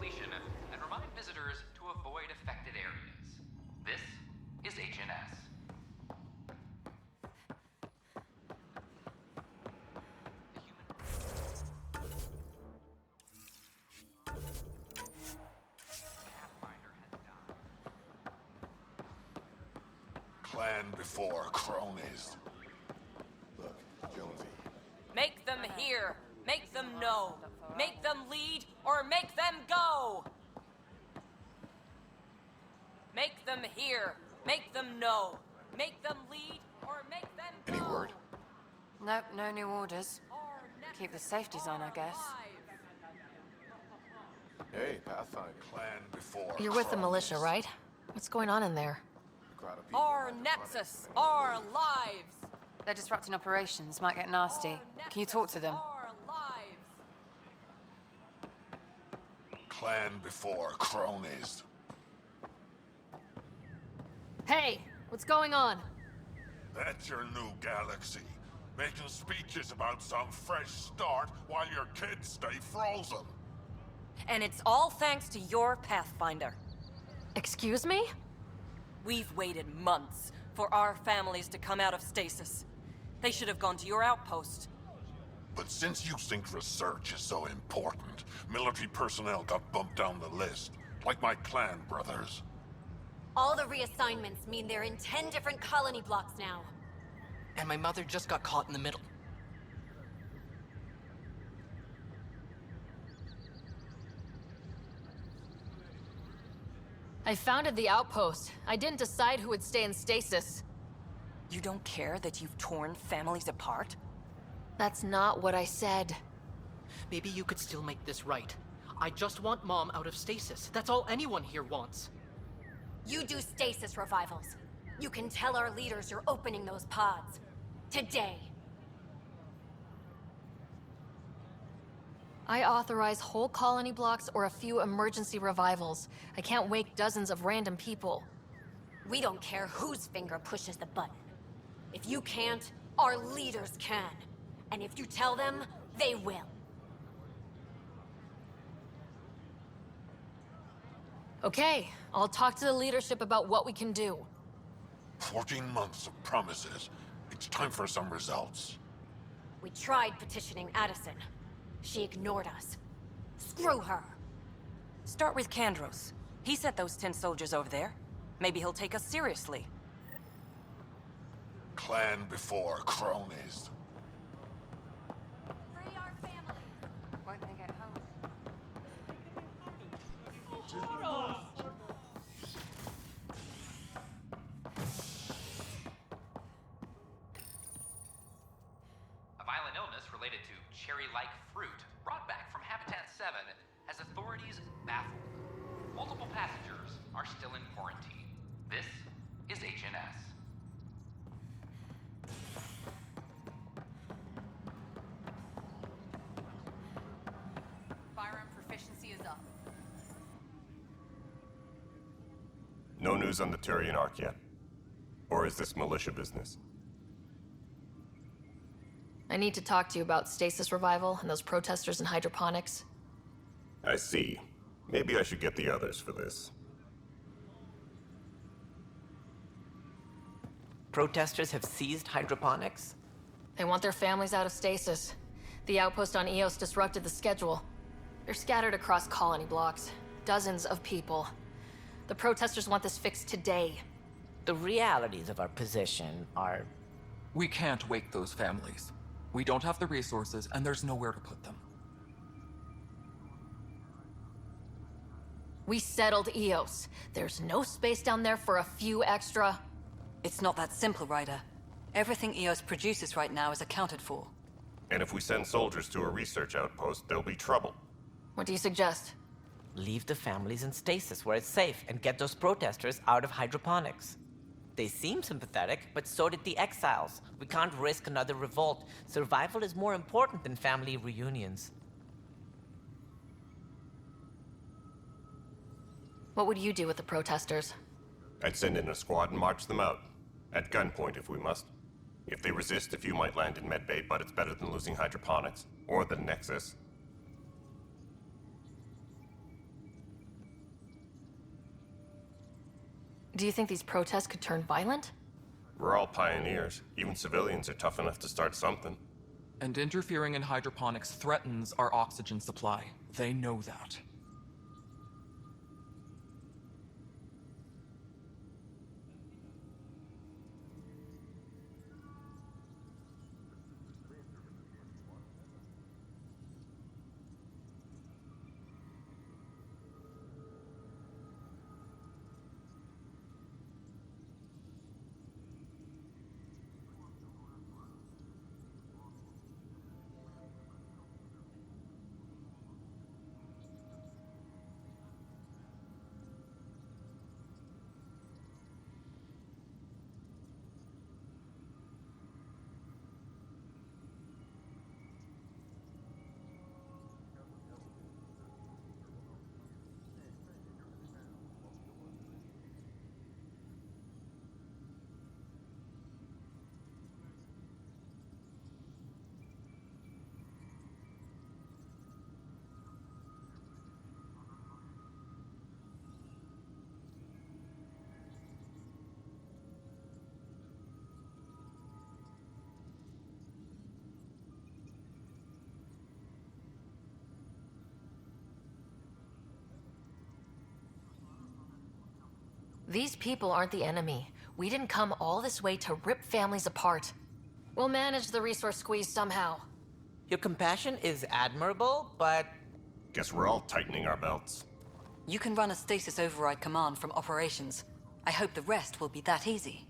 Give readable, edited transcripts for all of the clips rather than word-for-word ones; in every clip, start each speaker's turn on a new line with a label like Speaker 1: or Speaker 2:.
Speaker 1: evacuation and remind visitors to avoid affected areas. This is HNS.
Speaker 2: Clan before cronies. Look, Jonesy.
Speaker 3: Make them hear. Make them know. Make them lead or make them go. Make them hear. Make them know. Make them lead or make them go.
Speaker 2: Any word?
Speaker 4: Nope, no new orders. Keep the safeties on, I guess.
Speaker 2: Hey, Pathfinder. Clan before
Speaker 5: You're with the militia,
Speaker 2: cronies.
Speaker 5: right? What's going on in there?
Speaker 2: A crowd of people
Speaker 3: Our
Speaker 2: had to
Speaker 3: nexus, our lives.
Speaker 4: They're disrupting operations, might get nasty. Can you talk to them?
Speaker 3: Our lives.
Speaker 2: Clan before cronies.
Speaker 5: Hey, what's going on?
Speaker 2: That's your new galaxy. Making speeches about some fresh start while your kids stay frozen.
Speaker 3: And it's all thanks to your Pathfinder.
Speaker 5: Excuse me?
Speaker 3: We've waited months for our families to come out of stasis. They should have gone to your outpost.
Speaker 2: But since you think research is so important, military personnel got bumped down the list. Like my clan brothers.
Speaker 6: All the reassignments mean they're in 10 different colony blocks now.
Speaker 7: And my mother just got caught in the middle.
Speaker 5: I founded the outpost. I didn't decide who would stay in stasis.
Speaker 3: You don't care that you've torn families apart?
Speaker 5: That's not what I said.
Speaker 7: Maybe you could still make this right. I just want Mom out of stasis. That's all anyone here wants.
Speaker 6: You do stasis revivals. You can tell our leaders you're opening those pods. Today.
Speaker 5: I authorize whole colony blocks or a few emergency revivals. I can't wake dozens of random people.
Speaker 6: We don't care whose finger pushes the button. If you can't, our leaders can. And if you tell them, they will.
Speaker 5: Okay, I'll talk to the leadership about what we can do.
Speaker 2: 14 months of promises. It's time for some results.
Speaker 6: We tried petitioning Addison. She ignored us. Screw her.
Speaker 3: Start with Kandros. He sent those 10 soldiers over there. Maybe he'll take us seriously.
Speaker 2: Clan before cronies.
Speaker 6: Free our families.
Speaker 4: Won't they get home?
Speaker 1: A violent illness related to cherry-like fruit brought back from Habitat 7 has authorities baffled. Multiple passengers are still in quarantine. This is HNS.
Speaker 4: Firearm proficiency is up.
Speaker 8: No news on the Turian Ark yet? Or is this militia business?
Speaker 5: I need to talk to you about stasis revival and those protesters in hydroponics.
Speaker 8: I see. Maybe I should get the others for this.
Speaker 9: Protesters have seized hydroponics?
Speaker 5: They want their families out of stasis. The outpost on Eos disrupted the schedule. They're scattered across colony blocks. Dozens of people. The protesters want this fixed today.
Speaker 9: The realities of our position are...
Speaker 10: We can't wake those families. We don't have the resources, and there's nowhere to put them.
Speaker 5: We settled Eos. There's no space down there for a few extra...
Speaker 3: It's not that simple, Ryder. Everything Eos produces right now is accounted for.
Speaker 8: And if we send soldiers to a research outpost, there'll be trouble.
Speaker 5: What do you suggest?
Speaker 9: Leave the families in stasis where it's safe and get those protesters out of hydroponics. They seem sympathetic, but so did the exiles. We can't risk another revolt. Survival is more important than family reunions.
Speaker 5: What would you do with the protesters?
Speaker 8: I'd send in a squad and march them out. At gunpoint if we must. If they resist, a few might land in medbay, but it's better than losing hydroponics. Or the Nexus.
Speaker 5: Do you think these protests could turn violent?
Speaker 8: We're all pioneers. Even civilians are tough enough to start something.
Speaker 10: And interfering in hydroponics threatens our oxygen supply. They know that.
Speaker 5: These people aren't the enemy. We didn't come all this way to rip families apart. We'll manage the resource squeeze somehow.
Speaker 9: Your compassion is admirable, but
Speaker 8: Guess we're all tightening our belts.
Speaker 11: You can run a stasis override command from operations. I hope the rest will be that easy.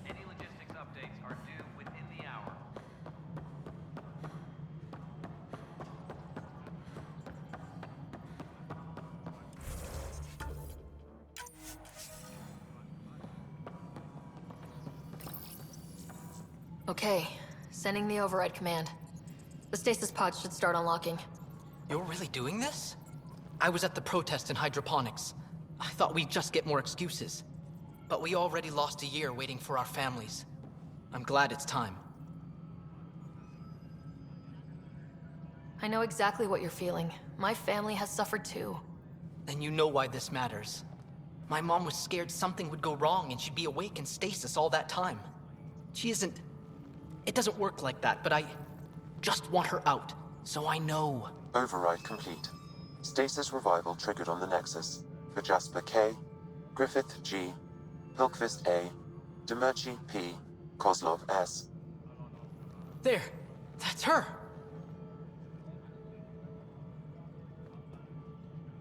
Speaker 1: Any logistics updates are due within the hour.
Speaker 5: Okay, sending the override command. The stasis pod should start unlocking.
Speaker 7: You're really doing this? I was at the protest in hydroponics. I thought we'd just get more excuses. But we already lost a year waiting for our families. I'm glad it's time.
Speaker 5: I know exactly what you're feeling. My family has suffered too.
Speaker 7: And you know why this matters. My mom was scared something would go wrong and she'd be awake in stasis all that time. She isn't... It doesn't work like that, but I just want her out, so I know.
Speaker 12: Override complete. Stasis revival triggered on the Nexus. For Jasper K, Griffith G, Hilkvist A, Demerchi P, Kozlov S.
Speaker 7: There! That's her!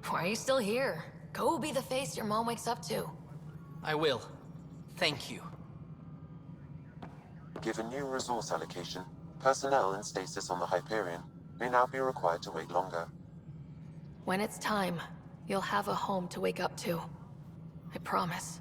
Speaker 5: Why are you still here? Go be the face your mom wakes up to.
Speaker 7: I will. Thank you.
Speaker 12: Given new resource allocation, personnel in stasis on the Hyperion may now be required to wait longer.
Speaker 5: When it's time, you'll have a home to wake up to. I promise.